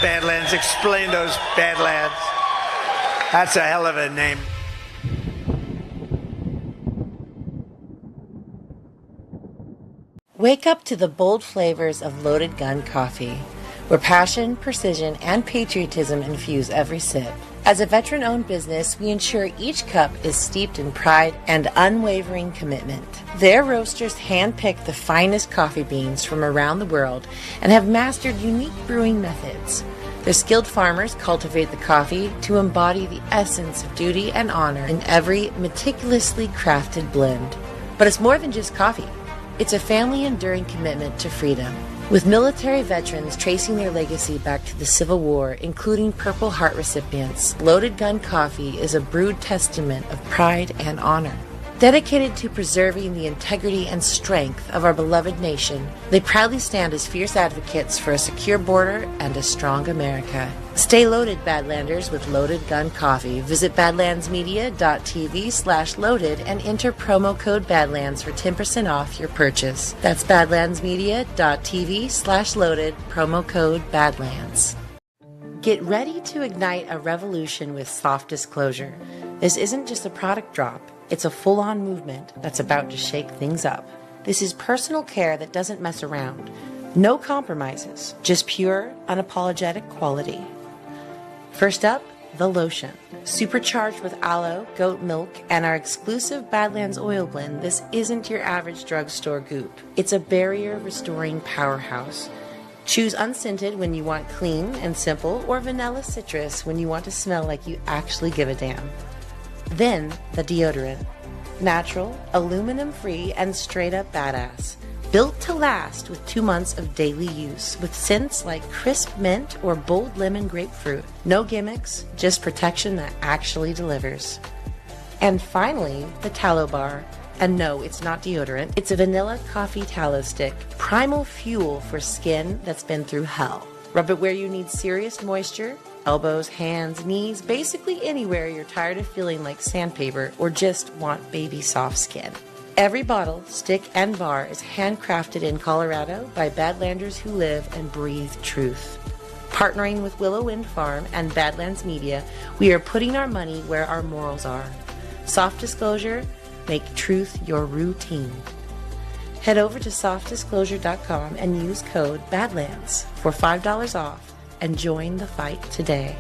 Badlands. Explain those Badlands. That's a hell of a name. Wake up to the bold flavors of Loaded Gun coffee, where passion, precision, and patriotism infuse every sip. As a veteran-owned business, we ensure each cup is steeped in pride and unwavering commitment. Their roasters handpick the finest coffee beans from around the world and have mastered unique brewing methods. Their skilled farmers cultivate the coffee to embody the essence of duty and honor in every meticulously crafted blend. But it's more than just coffee. It's a family-enduring commitment to freedom. With military veterans tracing their legacy back to the Civil War, including Purple Heart recipients, Loaded Gun Coffee is a brewed testament of pride and honor. Dedicated to preserving the integrity and strength of our beloved nation, they proudly stand as fierce advocates for a secure border and a strong America. Stay loaded, Badlanders, with Loaded Gun Coffee. Visit badlandsmedia.tv/loaded and enter promo code Badlands for 10% off your purchase. That's badlandsmedia.tv/loaded, promo code Badlands. Get ready to ignite a revolution with Soft Disclosure. This isn't just a product drop. It's a full-on movement that's about to shake things up. This is personal care that doesn't mess around. No compromises, just pure, unapologetic quality. First up, the lotion. Supercharged with aloe, goat milk, and our exclusive Badlands oil blend, this isn't your average drugstore goop. It's a barrier-restoring powerhouse. Choose unscented when you want clean and simple, or vanilla citrus when you want to smell like you actually give a damn. Then, the deodorant. Natural, aluminum-free, and straight-up badass. Built to last with 2 months of daily use, with scents like crisp mint or bold lemon grapefruit. No gimmicks, just protection that actually delivers. And finally, the tallow bar. And no, it's not deodorant. It's a vanilla coffee tallow stick. Primal fuel for skin that's been through hell. Rub it where you need serious moisture. Elbows, hands, knees, basically anywhere you're tired of feeling like sandpaper or just want baby soft skin. Every bottle, stick, and bar is handcrafted in Colorado by Badlanders who live and breathe truth. Partnering with Willow Wind Farm and Badlands Media, we are putting our money where our morals are. Soft Disclosure, make truth your routine. Head over to softdisclosure.com and use code BADLANDS for $5 off and join the fight today.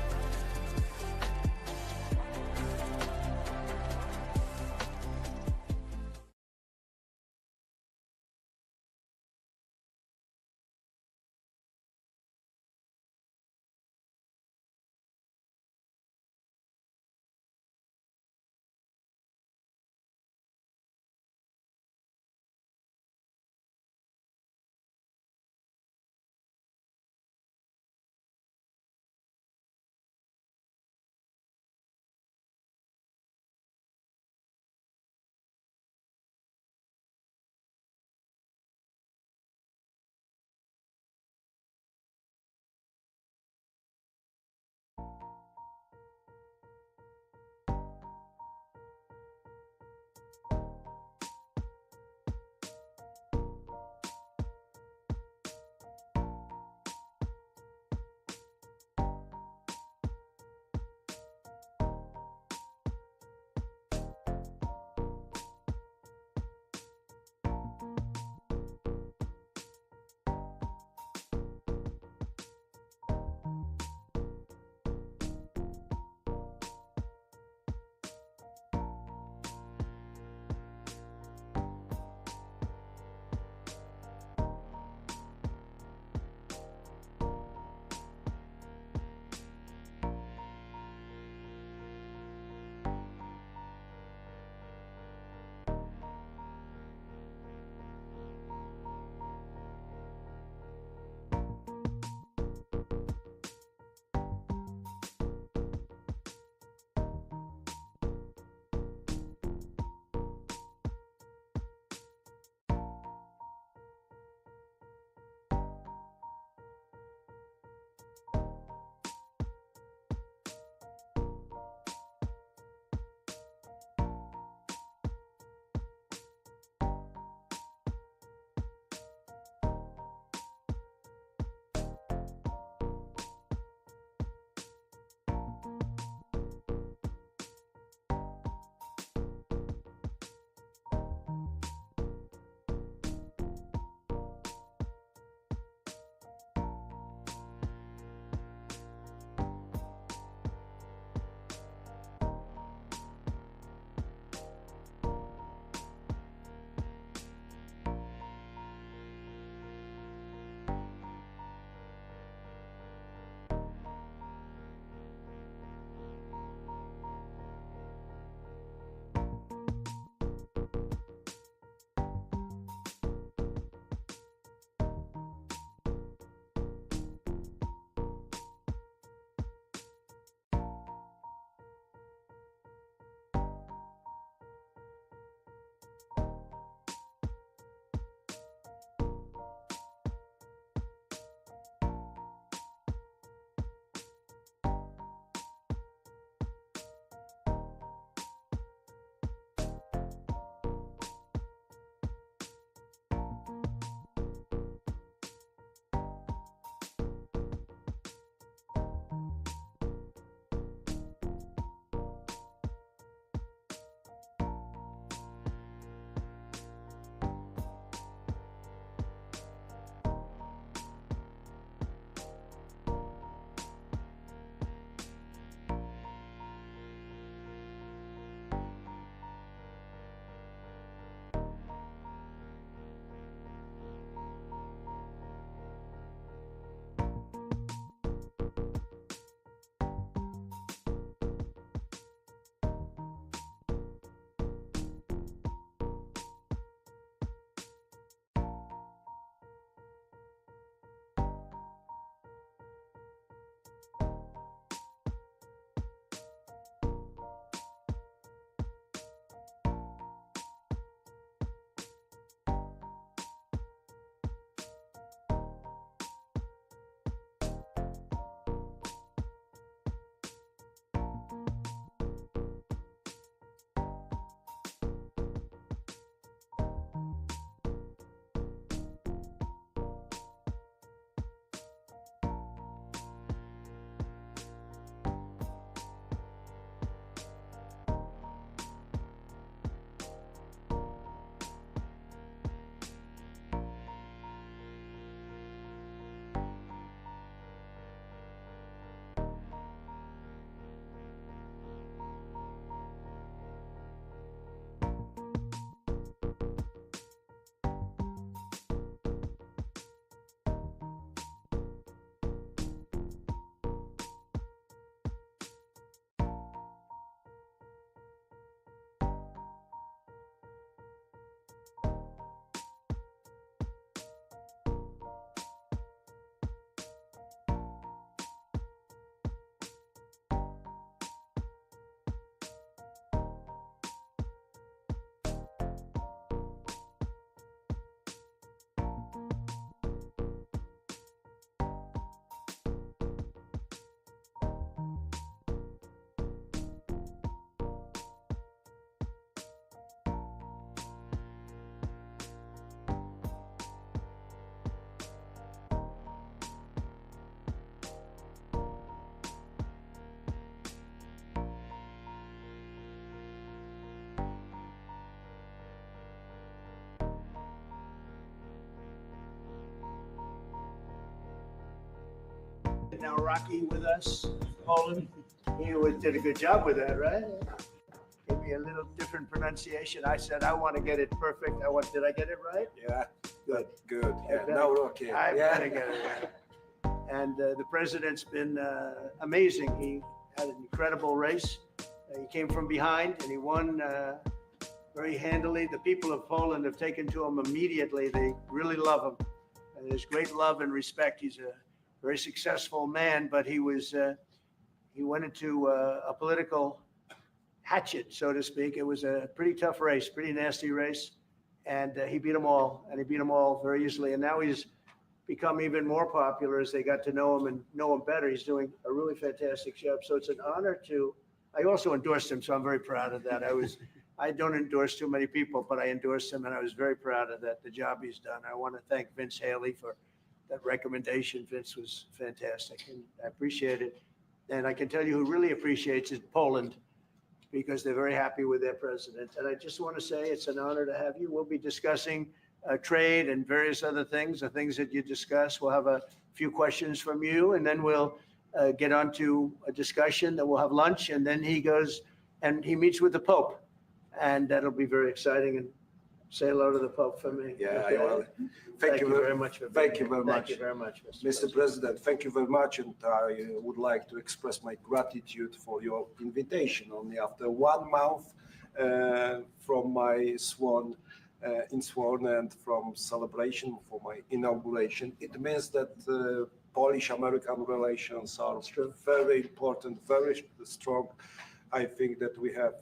Nawrocki with us, Poland. He did a good job with that, right? Gave me a little different pronunciation. I said, I want to get it perfect. Did I get it right? Yeah, Good. Good. Yeah, Nawrocki. I Yeah. better get it right. And the president's been amazing. He had an incredible race. He came from behind and he won very handily. The people of Poland have taken to him immediately. They really love him. And there's great love and respect. He's a very successful man, but he went into a political hatchet, so to speak. It was a pretty tough race, pretty nasty race, and he beat them all, and he beat them all very easily. And now he's become even more popular as they got to know him and know him better. He's doing a really fantastic job. So it's an honor to. I also endorsed him, so I'm very proud of that. I don't endorse too many people, but I endorsed him, and I was very proud of that. The job he's done. I want to thank Vince Haley for that recommendation. Vince was fantastic, and I appreciate it. And I can tell you who really appreciates it, Poland, because they're very happy with their president. And I just want to say it's an honor to have you. We'll be discussing trade and various other things, the things that you discuss. We'll have a few questions from you, and then we'll get on to a discussion. Then we'll have lunch, and then he goes and he meets with the Pope, and that'll be very exciting. And say hello to the Pope for me. Yeah, Okay? well, thank you very much. Thank you very much, Mr. President. Thank you very much, and I would like to express my gratitude for your invitation. Only after 1 month from my sworn and from celebration for my inauguration, it means that Polish-American relations are very important, very strong. I think that we have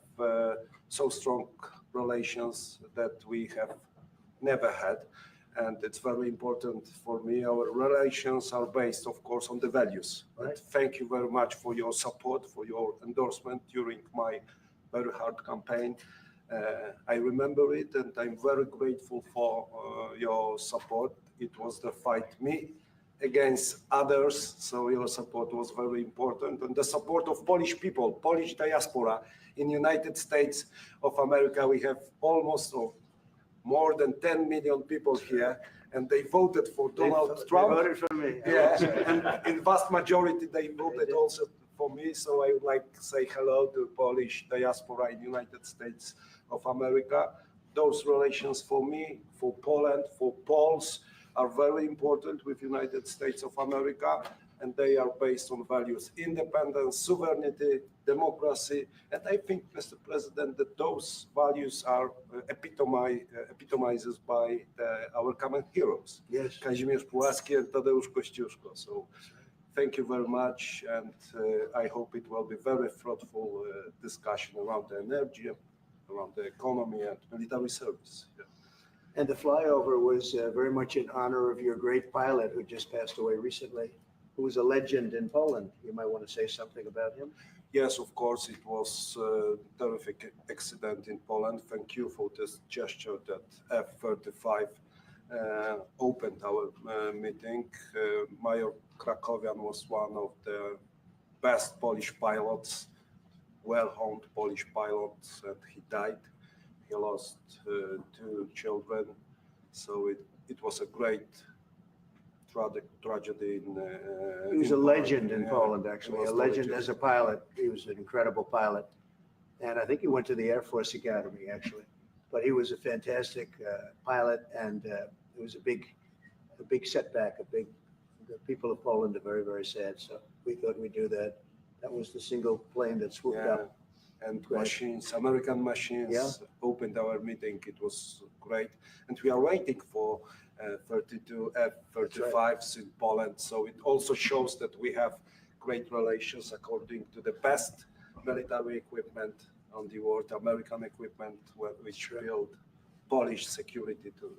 so strong relations that we have never had, and it's very important for me. Our relations are based, of course, on the values. Right. And thank you very much for your support, for your endorsement during my very hard campaign. I remember it, and I'm very grateful for your support. It was the fight me against others, so your support was very important, and the support of Polish people, Polish diaspora in United States of America. We have almost more than 10 million people here, and they voted for Donald Trump. They voted for me. Yeah, and in vast majority they voted also for me. So I would like to say hello to Polish diaspora in United States of America. Those relations for me, for Poland, for Poles are very important with United States of America, and they are based on values: independence, sovereignty, democracy. And I think, Mr. President, that those values are epitomized by our common heroes, Yes. Kazimierz Pułaski and Tadeusz Kościuszko. So thank you very much, and I hope it will be very fruitful discussion around the energy, around the economy and military service. Yeah. And the flyover was very much in honor of your great pilot who just passed away recently, who was a legend in Poland. You might want to say something about him. Yes, of course, it was a terrific accident in Poland. Thank you for this gesture that F-35 opened our meeting. Major Krakowian was one of the best Polish pilots, well-honed Polish pilots, and he died. He lost 2 children, so it was a great tragedy. He was a legend in Yeah, Poland, actually, he a was legend as a pilot. He was an incredible pilot. And I think he went to the Air Force Academy, actually. But he was a fantastic pilot, and it was a big setback, the people of Poland are very, very sad. So we thought we'd do that. That was the single plane that swooped up. And Great. machines, American machines, Yeah. opened our meeting. It was great. And we are waiting for 32 F-35s in Poland. So it also shows that we have great relations according to the best military equipment on the world, American equipment, which build Polish security too.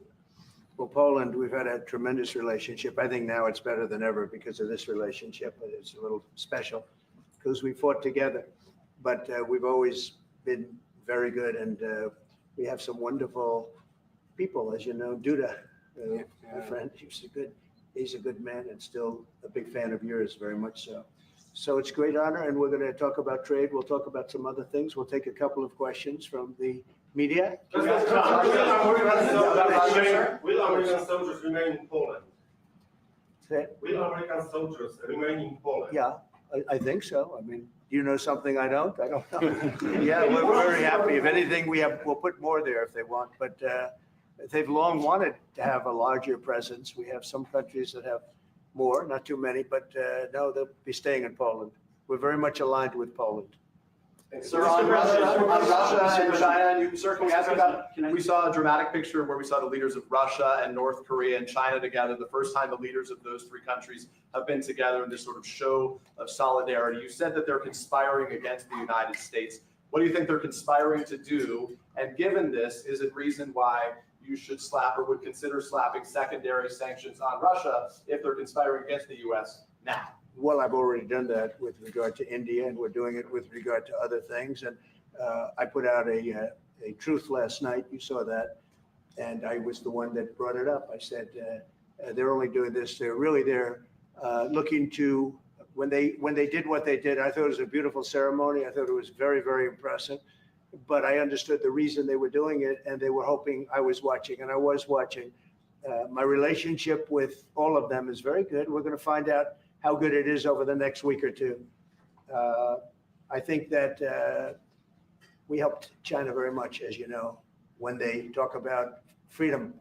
Well, Poland, we've had a tremendous relationship. I think now it's better than ever because of this relationship. But it's a little special because we fought together. But we've always been very good, and we have some wonderful people, as you know. Duda, my friend, he's a good man, and still a big fan of yours, very much so. So it's a great honor, and we're going to talk about trade. We'll talk about some other things. We'll take a couple of questions from the media. Will American soldiers remain in Poland? Will American soldiers remain in Poland? Yeah, I think so. I mean, do you know something I don't? I don't know. Yeah, we're very happy. If anything, we'll put more there if they want. But they've long wanted to have a larger presence. We have some countries that have more, not too many, but no, they'll be staying in Poland. We're very much aligned with Poland. Sir, on Russia and China, sir, can we ask about, we saw a dramatic picture where we saw the leaders of Russia and North Korea and China together, the first time the leaders of those 3 countries have been together in this sort of show of solidarity. You said that they're conspiring against the United States. What do you think they're conspiring to do? And given this, is it reason why you should slap or would consider slapping secondary sanctions on Russia if they're conspiring against the U.S. now? Well, I've already done that with regard to India, and we're doing it with regard to other things. And I put out a truth last night. You saw that. And I was the one that brought it up. I said, they're only doing this. They're looking to, when they did what they did, I thought it was a beautiful ceremony. I thought it was very, very impressive. But I understood the reason they were doing it, and they were hoping I was watching, and I was watching. My relationship with all of them is very good. We're going to find out how good it is over the next week or two. I think that we helped China very much, as you know, when they talk about freedom.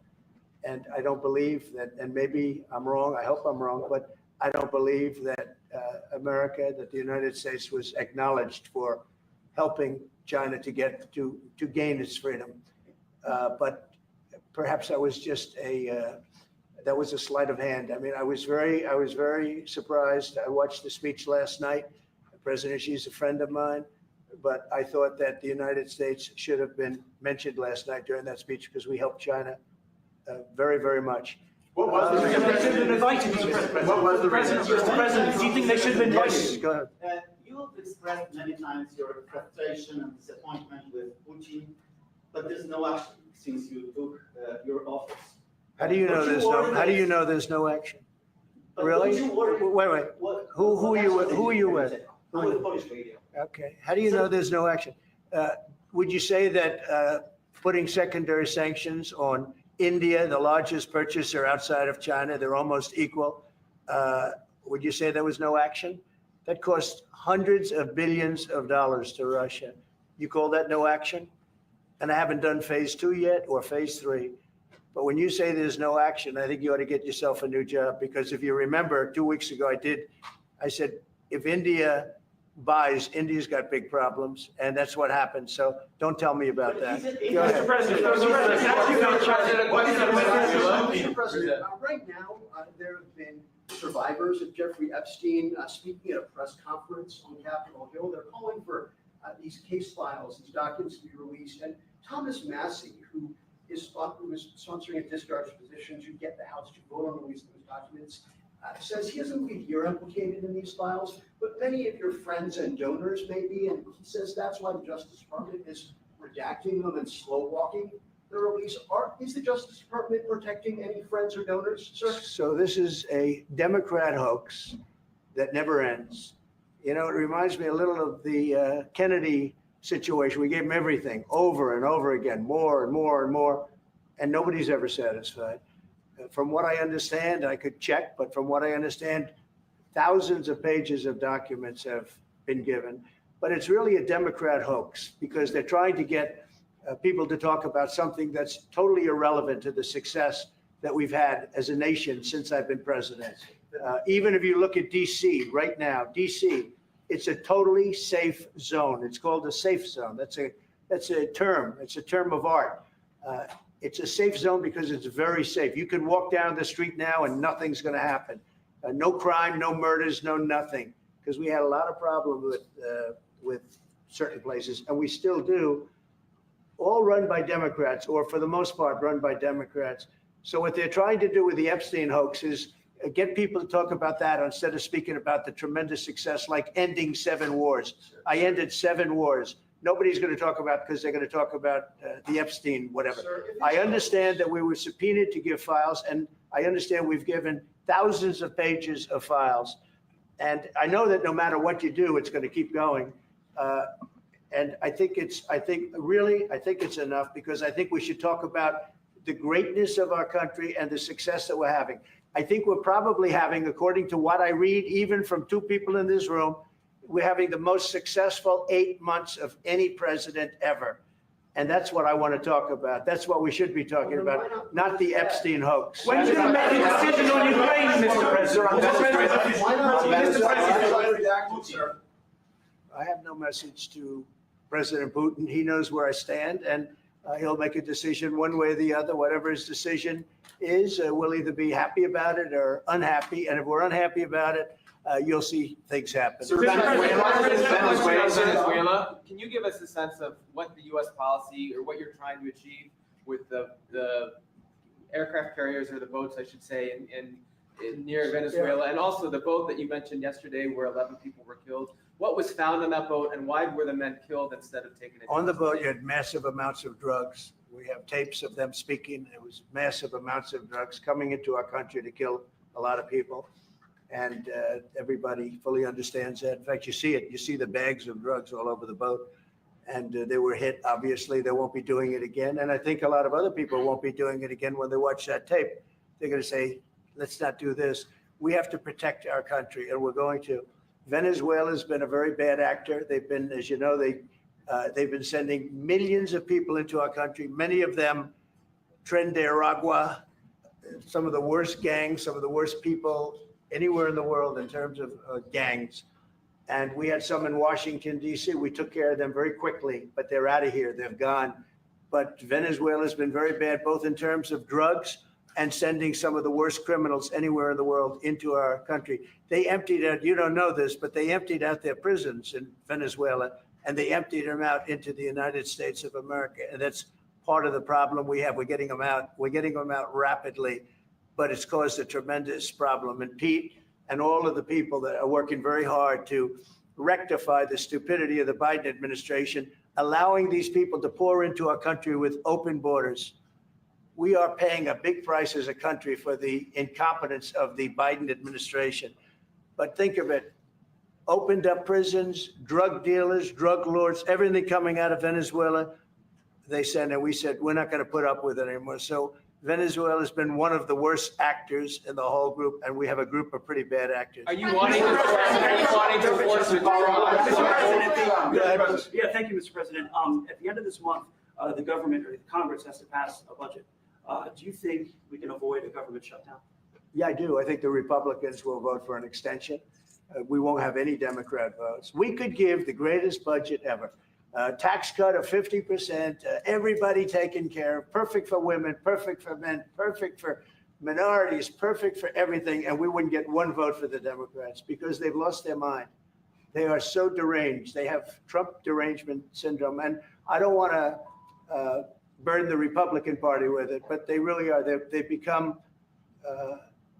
And I don't believe that, and maybe I'm wrong, I hope I'm wrong, but I don't believe that America, that the United States was acknowledged for helping China to gain its freedom. But perhaps that was just that was a sleight of hand. I mean, I was very surprised. I watched the speech last night. President Xi's a friend of mine, but I thought that the United States should have been mentioned last night during that speech because we helped China very, very much. What was They should have been invited, Mr. President. What was the reason? Mr. President, do you think they should have been invited? Yes, go ahead. You've expressed many times your frustration and disappointment with Putin, but there's no action since you took your office. How do you know there's no? How do you know there's no action? But Really? don't you worry- Wait. What- Who are you with? I'm with Polish radio. Okay. How do you know there's no action? Would you say that putting secondary sanctions on India, the largest purchaser outside of China, they're almost equal? Would you say there was no action? That cost hundreds of billions of dollars to Russia. You call that no action? And I haven't done phase 2 yet or phase 3. But when you say there's no action, I think you ought to get yourself a new job, because if you remember 2 weeks ago, I said, if India buys, India's got big problems, and that's what happened. So don't tell me about that. Go ahead. Mr. President, Mr. President, right now, there have been survivors of Jeffrey Epstein speaking at a press conference on Capitol Hill. They're calling for these case files, these documents to be released. And Thomas Massey, who is sponsoring a discharge position to get the House to vote on releasing those documents, says he doesn't believe you're implicated in these files, but many of your friends and donors may be, and he says that's why the Justice Department is redacting them and slow walking the release. Is the Justice Department protecting any friends or donors, sir? So this is a Democrat hoax that never ends. You know, it reminds me a little of the Kennedy situation. We gave him everything over and over again, more and more and more, and nobody's ever satisfied. From what I understand, I could check, but from what I understand, thousands of pages of documents have been given. But it's really a Democrat hoax, because they're trying to get people to talk about something that's totally irrelevant to the success that we've had as a nation since I've been president. Even if you look at DC right now, DC, it's a totally safe zone. It's called a safe zone. That's a term. It's a term of art. It's a safe zone because it's very safe. You can walk down the street now and nothing's going to happen. No crime, no murders, no nothing. Because we had a lot of problems with certain places, and we still do. All run by Democrats, or for the most part, run by Democrats. So what they're trying to do with the Epstein hoax is get people to talk about that instead of speaking about the tremendous success, like ending 7 wars. I ended 7 wars. Nobody's going to talk about, because they're going to talk about the Epstein, whatever. Sir, I understand that we were subpoenaed to give files, and I understand we've given thousands of pages of files. And I know that no matter what you do, it's going to keep going. And I think it's enough, because I think we should talk about the greatness of our country and the success that we're having. I think we're probably having, according to what I read, even from 2 people in this room, we're having the most successful 8 months of any president ever. And that's what I want to talk about. That's what we should be talking about, not the Epstein hoax. When are you going to make a decision on Ukraine, Mr. President? I have no message to President Putin. He knows where I stand, and he'll make a decision one way or the other. Whatever his decision is, we'll either be happy about it or unhappy. And if we're unhappy about it, you'll see things happen. Venezuela, can you give us a sense of what the U.S. policy, or what you're trying to achieve with the aircraft carriers, or the boats, I should say, in near Venezuela, and also the boat that you mentioned yesterday where 11 people were killed? What was found on that boat, and why were the men killed instead of taken into On the boat, you had massive amounts of drugs. We have tapes of them speaking. It was massive amounts of drugs coming into our country to kill a lot of people. And everybody fully understands that. In fact, you see it. You see the bags of drugs all over the boat. And they were hit. Obviously, they won't be doing it again. And I think a lot of other people won't be doing it again when they watch that tape. They're going to say, let's not do this. We have to protect our country, and we're going to. Venezuela's been a very bad actor. They've been, as you know, they've been sending millions of people into our country. Many of them, Tren de Aragua, some of the worst gangs, some of the worst people anywhere in the world in terms of gangs. And we had some in Washington, D.C. We took care of them very quickly, but they're out of here. They've gone. But Venezuela's been very bad, both in terms of drugs and sending some of the worst criminals anywhere in the world into our country. They emptied out, you don't know this, but they emptied out their prisons in Venezuela, and they emptied them out into the United States of America. And that's part of the problem we have. We're getting them out. We're getting them out rapidly, but it's caused a tremendous problem. And Pete and all of the people that are working very hard to rectify the stupidity of the Biden administration, allowing these people to pour into our country with open borders. We are paying a big price as a country for the incompetence of the Biden administration. But think of it, opened up prisons, drug dealers, drug lords, everything coming out of Venezuela, they said, and we said, we're not going to put up with it anymore. So Venezuela has been one of the worst actors in the whole group, and we have a group of pretty bad actors. Are you wanting to force withdrawal? Yeah, thank you, Mr. President. At the end of this month, the government or the Congress has to pass a budget. Do you think we can avoid a government shutdown? Yeah, I do. I think the Republicans will vote for an extension. We won't have any Democrat votes. We could give the greatest budget ever. Tax cut of 50%, everybody taken care of, perfect for women, perfect for men, perfect for minorities, perfect for everything, and we wouldn't get one vote for the Democrats because they've lost their mind. They are so deranged. They have Trump derangement syndrome, and I don't want to burn the Republican Party with it, but they really are. They've become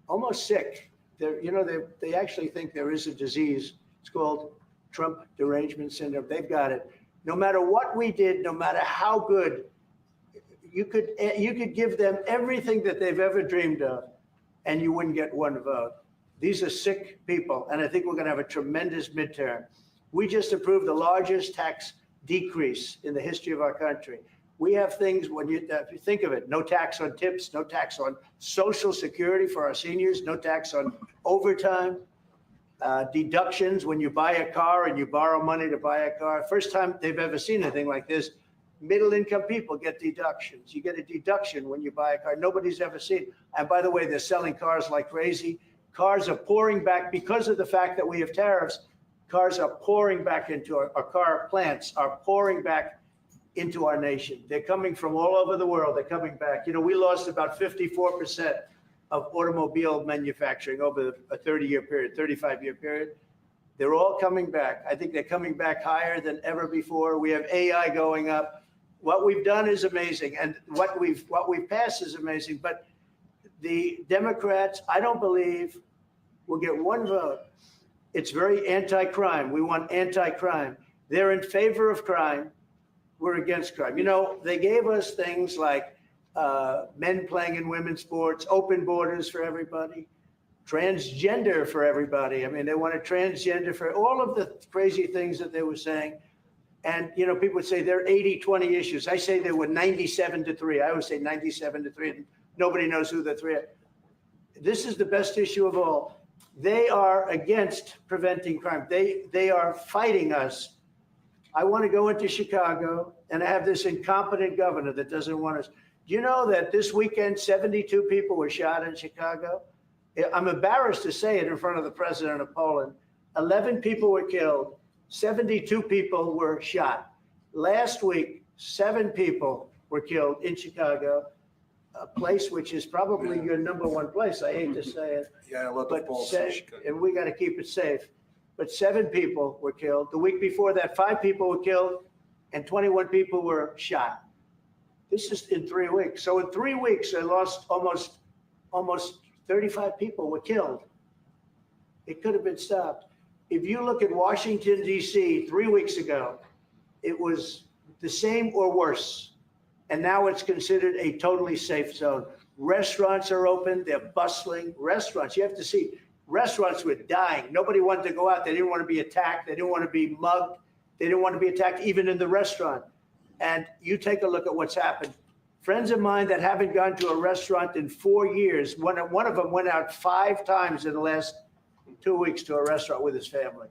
almost sick. They actually think there is a disease. It's called Trump derangement syndrome. They've got it. No matter what we did, no matter how good, you could give them everything that they've ever dreamed of, and you wouldn't get one vote. These are sick people, and I think we're going to have a tremendous midterm. We just approved the largest tax decrease in the history of our country. We have things, if you think of it, no tax on tips, no tax on Social Security for our seniors, no tax on overtime, deductions when you buy a car and you borrow money to buy a car. First time they've ever seen anything like this. Middle income people get deductions. You get a deduction when you buy a car. Nobody's ever seen. And by the way, they're selling cars like crazy. Cars are pouring back because of the fact that we have tariffs. Cars are pouring back into our car plants are pouring back into our nation. They're coming from all over the world. They're coming back. We lost about 54% of automobile manufacturing over a 30-year period, 35-year period. They're all coming back. I think they're coming back higher than ever before. We have AI going up. What we've done is amazing, and what we've passed is amazing. But the Democrats, I don't believe, will get one vote. It's very anti-crime. We want anti-crime. They're in favor of crime. We're against crime. They gave us things like men playing in women's sports, open borders for everybody, transgender for everybody. I mean, they wanted transgender for all of the crazy things that they were saying. And, people would say they're 80-20 issues. I say they were 97-3. I always say 97-3, and nobody knows who the three are. This is the best issue of all. They are against preventing crime. They are fighting us. I want to go into Chicago, and I have this incompetent governor that doesn't want us. Do you know that this weekend, 72 people were shot in Chicago? I'm embarrassed to say it in front of the president of Poland. 11 people were killed. 72 people were shot. Last week, 7 people were killed in Chicago, a place which is probably your number one place. I hate to say it. Yeah, a lot of Poles in Chicago. And we got to keep it safe. But 7 people were killed. The week before that, 5 people were killed and 21 people were shot. This is in 3 weeks. So in 3 weeks, I lost almost 35 people were killed. It could have been stopped. If you look at Washington, D.C., 3 weeks ago, it was the same or worse. And now it's considered a totally safe zone. Restaurants are open. They're bustling. Restaurants, you have to see, restaurants were dying. Nobody wanted to go out. They didn't want to be attacked. They didn't want to be mugged. They didn't want to be attacked even in the restaurant. And you take a look at what's happened. Friends of mine that haven't gone to a restaurant in 4 years, one of them went out 5 times in the last 2 weeks to a restaurant with his family.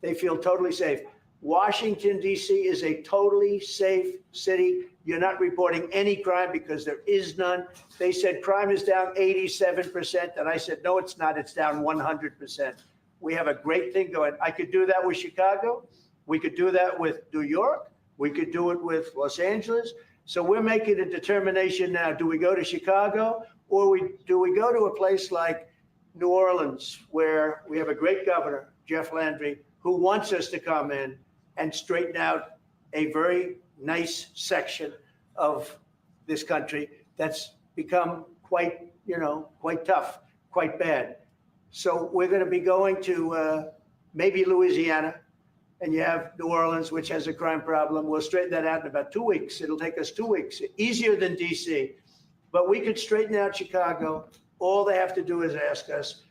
They feel totally safe. Washington, D.C. is a totally safe city. You're not reporting any crime because there is none. They said crime is down 87%. And I said, no, it's not. It's down 100%. We have a great thing going. I could do that with Chicago. We could do that with New York. We could do it with Los Angeles. So we're making a determination now. Do we go to Chicago or do we go to a place like New Orleans, where we have a great governor, Jeff Landry, who wants us to come in and straighten out a very nice section of this country that's become quite tough, quite bad. So we're going to be going to maybe Louisiana, and you have New Orleans, which has a crime problem. We'll straighten that out in about 2 weeks. It'll take us 2 weeks, easier than DC, but we could straighten out Chicago. All they have to do is ask us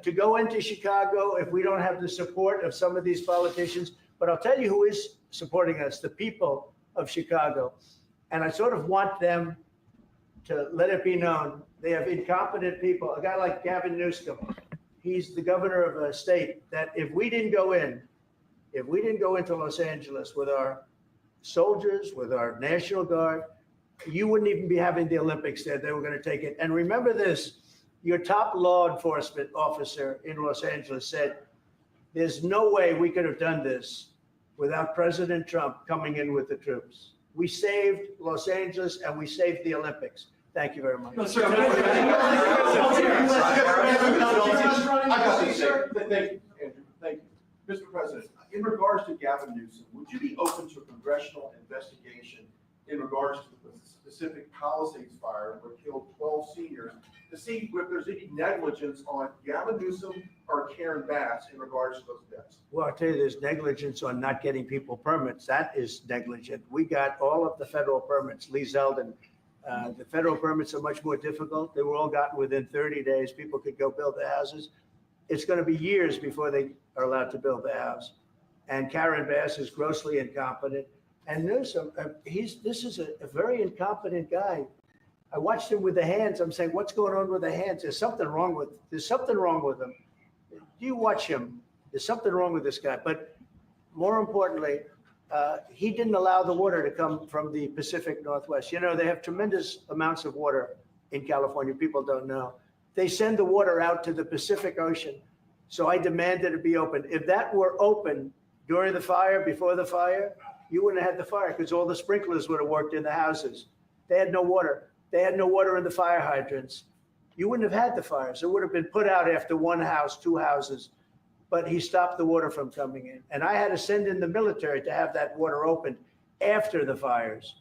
to go into Chicago if we don't have the support of some of these politicians. But I'll tell you who is supporting us, the people of Chicago. And I sort of want them to let it be known, they have incompetent people, a guy like Gavin Newsom, he's the governor of a state that if we didn't go into Los Angeles with our soldiers, with our National Guard, you wouldn't even be having the Olympics there. They were going to take it. And remember this, your top law enforcement officer in Los Angeles said, there's no way we could have done this without President Trump coming in with the troops. We saved Los Angeles and we saved the Olympics. Thank you very much. I got to say, thank you, Andrew. Thank you. Mr. President, in regards to Gavin Newsom, would you be open to a congressional investigation in regards to the specific Palisades fire where killed 12 seniors to see if there's any negligence on Gavin Newsom or Karen Bass in regards to those deaths? Well, I'll tell you, there's negligence on not getting people permits. That is negligent. We got all of the federal permits. Lee Zeldin, the federal permits are much more difficult. They were all gotten within 30 days. People could go build their houses. It's going to be years before they are allowed to build their house. And Karen Bass is grossly incompetent. And Newsom, this is a very incompetent guy. I watched him with the hands. I'm saying, what's going on with the hands? There's something wrong with him. You watch him. There's something wrong with this guy. But more importantly, he didn't allow the water to come from the Pacific Northwest. You know, they have tremendous amounts of water in California. People don't know. They send the water out to the Pacific Ocean. So I demanded it be open. If that were open during the fire, before the fire, you wouldn't have had the fire because all the sprinklers would have worked in the houses. They had no water. They had no water in the fire hydrants. You wouldn't have had the fires. It would have been put out after one house, two houses, but he stopped the water from coming in. And I had to send in the military to have that water opened after the fires.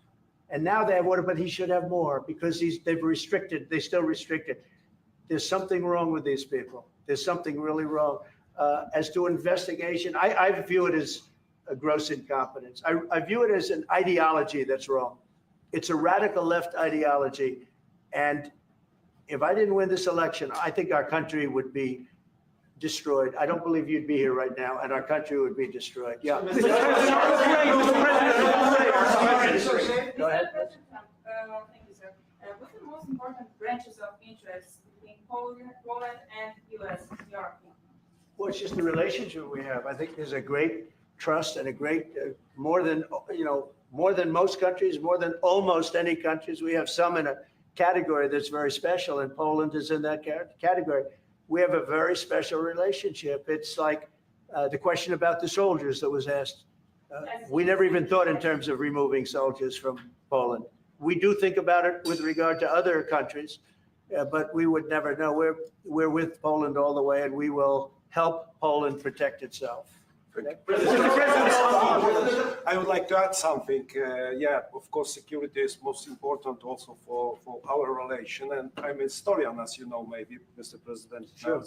And now they have water, but he should have more because they've restricted, they still restricted. There's something wrong with these people. There's something really wrong. As to investigation, I view it as a gross incompetence. I view it as an ideology that's wrong. It's a radical left ideology. And if I didn't win this election, I think our country would be destroyed. I don't believe you'd be here right now, and our country would be destroyed. Yeah. Go ahead. Thank you, sir. What are the most important branches of interest between Poland and U.S. hierarchy? Well, it's just the relationship we have. I think there's a great trust and a great, more than most countries, more than almost any countries. We have some in a category that's very special, and Poland is in that category. We have a very special relationship. It's like the question about the soldiers that was asked. We never even thought in terms of removing soldiers from Poland. We do think about it with regard to other countries, but we would never know. We're with Poland all the way, and we will help Poland protect itself. I would like to add something. Yeah, of course, security is most important also for our relation. And I'm a historian, as you know, maybe, Mr. President. Sure.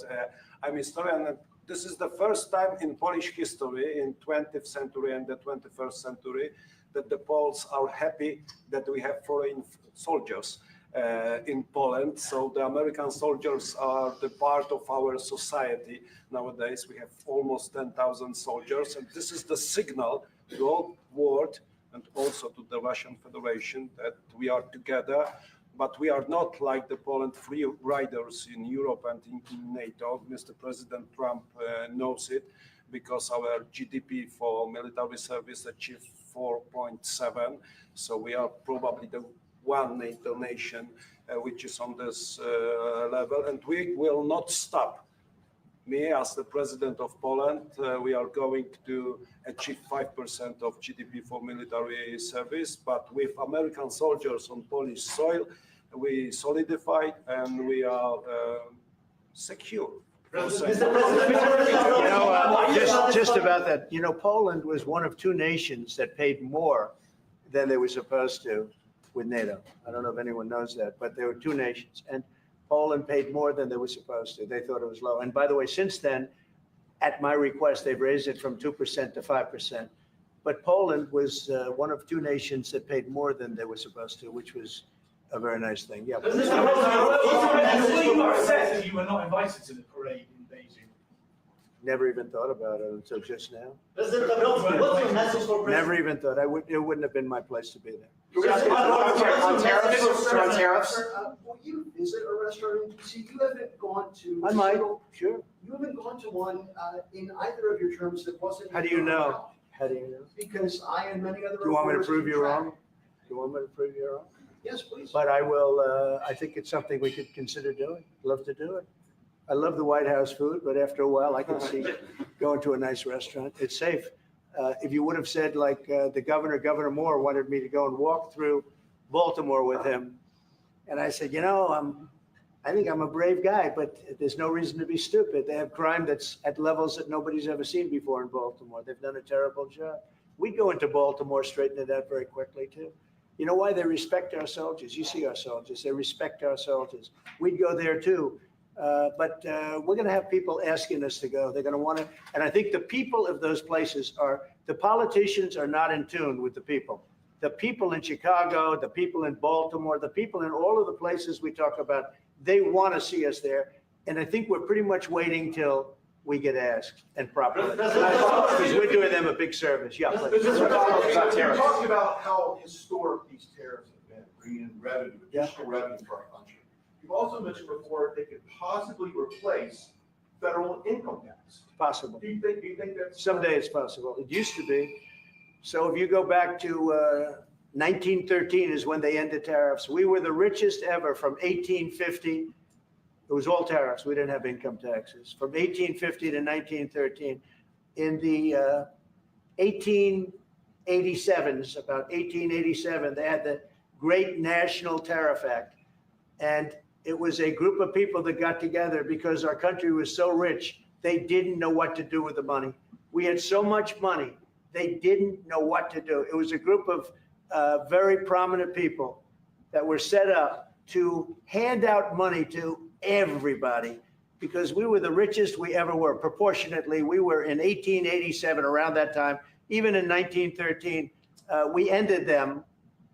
I'm a historian, and this is the first time in Polish history, in 20th century and the 21st century, that the Poles are happy that we have foreign soldiers in Poland. So the American soldiers are the part of our society nowadays. We have almost 10,000 soldiers, and this is the signal to the whole world and also to the Russian Federation that we are together. But we are not like the Poland free riders in Europe and in NATO. Mr. President Trump knows it, because our GDP for military service achieved 4.7. So we are probably the one NATO nation which is on this level, and we will not stop. Me, as the president of Poland, we are going to achieve 5% of GDP for military service, but with American soldiers on Polish soil, we solidify and we are secure. Just about that, Poland was one of two nations that paid more than they were supposed to with NATO. I don't know if anyone knows that, but there were two nations, and Poland paid more than they were supposed to. They thought it was low. And by the way, since then, at my request, they've raised it from 2% to 5%. But Poland was one of two nations that paid more than they were supposed to, which was a very nice thing. Yeah. You were not invited to the parade in Beijing. Never even thought about it until just now. President Nawrocki, what's your message for President? Never even thought. It wouldn't have been my place to be there. On tariffs? Will you visit a restaurant in DC? You haven't gone to. I might, single- sure. You haven't gone to one in either of your terms that wasn't. How do you know? How do you know? Because I and many other. Do you want me to reporters prove keep you track. wrong? Do you want me to prove you wrong? Yes, please. But I will, I think it's something we could consider doing. Love to do it. I love the White House food, but after a while, I can see going to a nice restaurant. It's safe. If you would have said like the Governor Moore wanted me to go and walk through Baltimore with him. And I said, I think I'm a brave guy, but there's no reason to be stupid. They have crime that's at levels that nobody's ever seen before in Baltimore. They've done a terrible job. We'd go into Baltimore, straighten it out very quickly too. You know why? They respect our soldiers. You see our soldiers. They respect our soldiers. We'd go there too. But we're going to have people asking us to go. They're going to want to. And I think the people of those places the politicians are not in tune with the people. The people in Chicago, the people in Baltimore, the people in all of the places we talk about, they want to see us there. And I think we're pretty much waiting till we get asked and properly. Because we're doing them a big service. Yeah. You talked about how historic these tariffs have been, bringing in revenue, additional revenue for our country. You've also mentioned before they could possibly replace federal income tax. Possible. Do you think that's? Someday it's possible. It used to be. So if you go back to 1913 is when they ended tariffs. We were the richest ever from 1850. It was all tariffs. We didn't have income taxes. From 1850 to 1913. In the 1887s, about 1887, they had the Great National Tariff Act. And it was a group of people that got together because our country was so rich, they didn't know what to do with the money. We had so much money, they didn't know what to do. It was a group of very prominent people that were set up to hand out money to everybody because we were the richest we ever were. Proportionately, we were in 1887, around that time, even in 1913. We ended them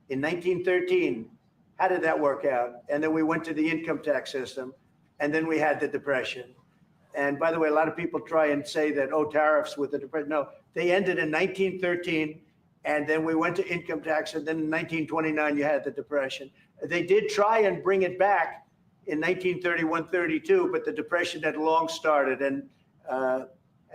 in 1913. How did that work out? And then we went to the income tax system, and then we had the Depression. And by the way, a lot of people try and say that, tariffs with the Depression. No, they ended in 1913, and then we went to income tax, and then in 1929, you had the Depression. They did try and bring it back in 1931-32, but the Depression had long started, and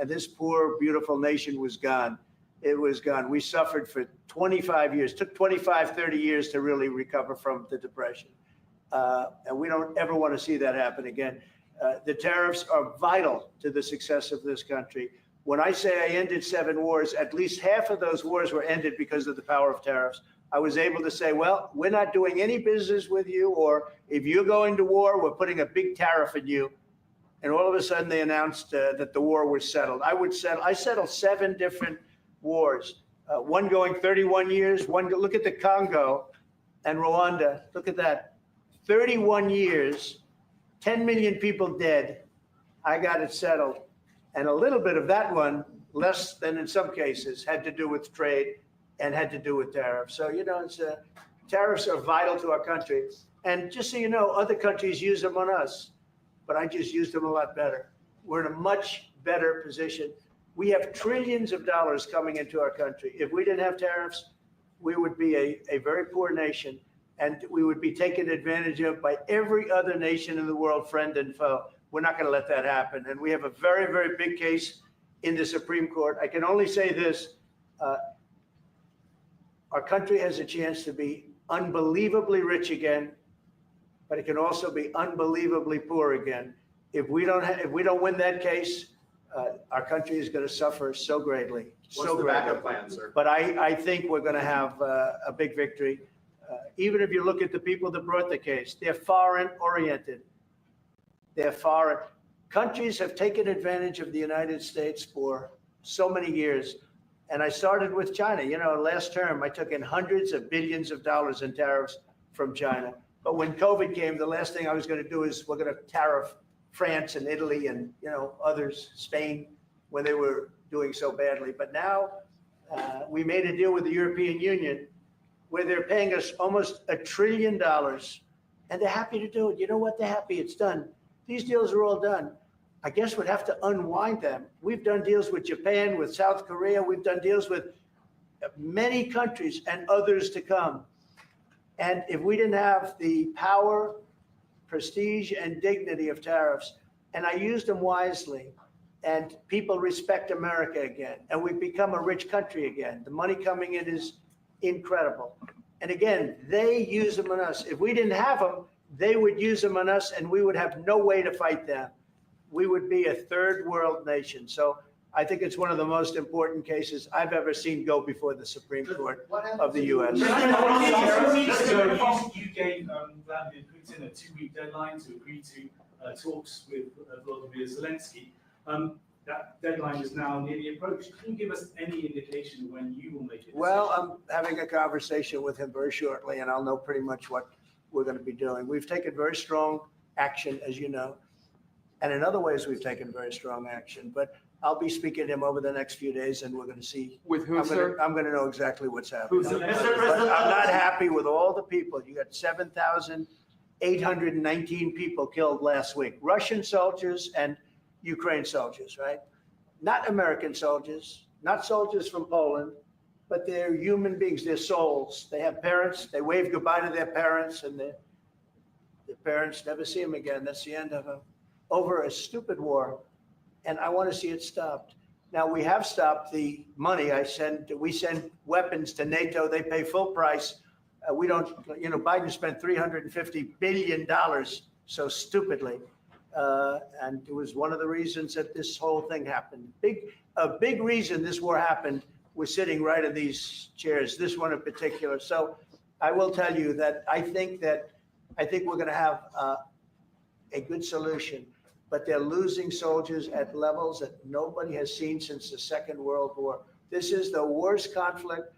this poor, beautiful nation was gone. It was gone. We suffered for 25 years. It took 25, 30 years to really recover from the Depression. And we don't ever want to see that happen again. The tariffs are vital to the success of this country. When I say I ended 7 wars, at least half of those wars were ended because of the power of tariffs. I was able to say, well, we're not doing any business with you, or if you're going to war, we're putting a big tariff on you. And all of a sudden they announced that the war was settled. I settled 7 different wars, one going 31 years, look at the Congo and Rwanda, look at that, 31 years, 10 million people dead. I got it settled. And a little bit of that one, less than in some cases, had to do with trade and had to do with tariffs. So, tariffs are vital to our country. And just so you know, other countries use them on us, but I just used them a lot better. We're in a much better position. We have trillions of dollars coming into our country. If we didn't have tariffs, we would be a very poor nation, and we would be taken advantage of by every other nation in the world, friend and foe. We're not going to let that happen. And we have a very, very big case in the Supreme Court. I can only say this. Our country has a chance to be unbelievably rich again, but it can also be unbelievably poor again. If we don't win that case, our country is going to suffer so greatly. What's the backup plan, sir? But I think we're going to have a big victory. Even if you look at the people that brought the case, they're foreign oriented. They're foreign. Countries have taken advantage of the United States for so many years. And I started with China. Last term, I took in hundreds of billions of dollars in tariffs from China. But when COVID came, the last thing I was going to do is we're going to tariff France and Italy and others, Spain, when they were doing so badly. But now we made a deal with the European Union where they're paying us almost $1 trillion, and they're happy to do it. You know what? They're happy. It's done. These deals are all done. I guess we'd have to unwind them. We've done deals with Japan, with South Korea. We've done deals with many countries and others to come. And if we didn't have the power, prestige, and dignity of tariffs, and I used them wisely, and people respect America again, and we've become a rich country again. The money coming in is incredible. And again, they use them on us. If we didn't have them, they would use them on us, and we would have no way to fight them. We would be a third world nation. So I think it's one of the most important cases I've ever seen go before the Supreme Court of the U.S. 2 weeks ago, you gave Vladimir Putin a 2-week deadline to agree to talks with Volodymyr Zelensky. That deadline is now nearly approached. Can you give us any indication when you will make it? Well, I'm having a conversation with him very shortly, and I'll know pretty much what we're going to be doing. We've taken very strong action, as you know, and in other ways, we've taken very strong action. But I'll be speaking to him over the next few days, and we're going to see. With who, sir? I'm going to know exactly what's happening. Who's the- But I'm not happy with all the people. You got 7,819 people killed last week. Russian soldiers and Ukraine soldiers, right? Not American soldiers, not soldiers from Poland, but they're human beings. They're souls. They have parents. They wave goodbye to their parents, and their parents never see them again. That's the end of them. Over a stupid war. And I want to see it stopped. Now, we have stopped the money we send weapons to NATO. They pay full price. We don't, Biden spent $350 billion so stupidly. And it was one of the reasons that this whole thing happened. A big reason this war happened was sitting right in these chairs, this one in particular. So I will tell you that I think we're going to have a good solution. But they're losing soldiers at levels that nobody has seen since the Second World War. This is the worst conflict,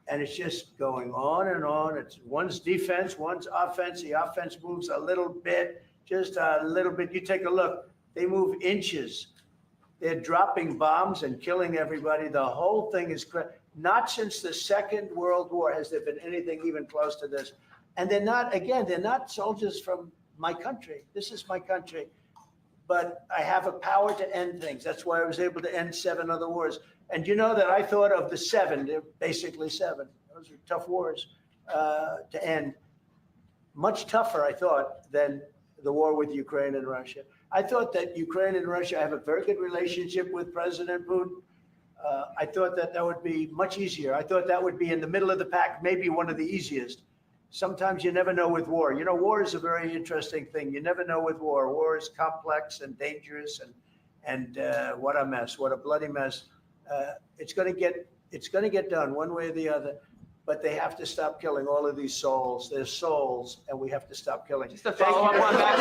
and it's just going on and on. It's one's defense, one's offense. The offense moves a little bit, just a little bit. You take a look, they move inches. They're dropping bombs and killing everybody. The whole thing is not since the Second World War has there been anything even close to this. And they're not soldiers from my country. This is my country. But I have a power to end things. That's why I was able to end 7 other wars. And you know that I thought of the 7, they're basically 7. Those are tough wars to end. Much tougher, I thought, than the war with Ukraine and Russia. I thought that Ukraine and Russia have a very good relationship with President Putin. I thought that would be much easier. I thought that would be in the middle of the pack, maybe one of the easiest. Sometimes you never know with war. War is a very interesting thing. You never know with war. War is complex and dangerous, and what a mess, what a bloody mess. It's going to get done one way or the other. But they have to stop killing all of these souls. They're souls, and we have to stop killing. Just to follow up on that.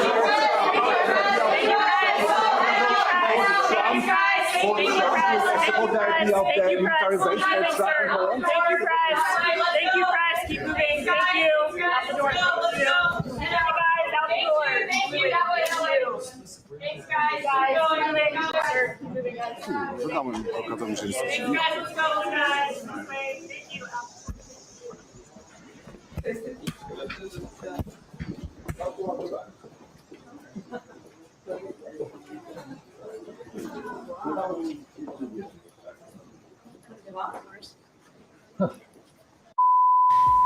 Keep moving. Thank you. Out the door. Thank you. Hey guys, out the door. Thank you. Thanks, guys. Keep moving, guys. Thanks, guys. Let's go, guys. Thank you.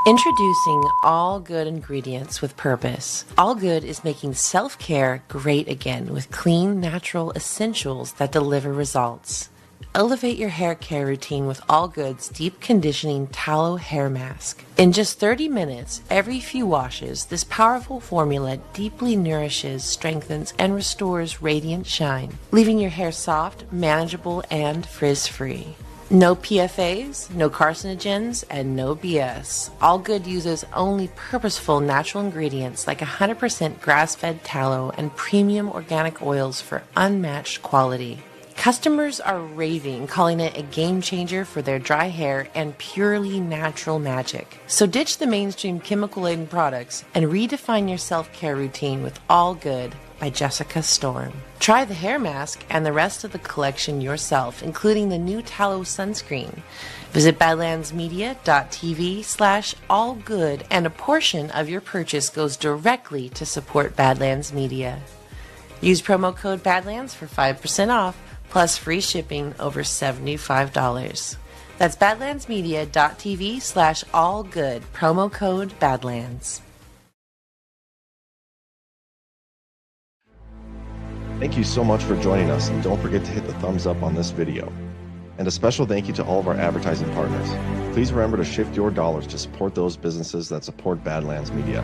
Introducing All Good ingredients with purpose. All Good is making self-care great again with clean, natural essentials that deliver results. Elevate your hair care routine with All Good's Deep Conditioning Tallow Hair Mask. In just 30 minutes, every few washes, this powerful formula deeply nourishes, strengthens, and restores radiant shine, leaving your hair soft, manageable, and frizz-free. No PFAs, no carcinogens, and no BS. All Good uses only purposeful natural ingredients like 100% grass-fed tallow and premium organic oils for unmatched quality. Customers are raving, calling it a game changer for their dry hair and purely natural magic. So ditch the mainstream chemical-laden products and redefine your self-care routine with All Good by Jessica Storm. Try the hair mask and the rest of the collection yourself, including the new tallow sunscreen. Visit badlandsmedia.tv/allgood, and a portion of your purchase goes directly to support Badlands Media. Use promo code Badlands for 5% off, plus free shipping over $75. That's badlandsmedia.tv/allgood, promo code Badlands. Thank you so much for joining us, and don't forget to hit the thumbs up on this video. And a special thank you to all of our advertising partners. Please remember to shift your dollars to support those businesses that support Badlands Media.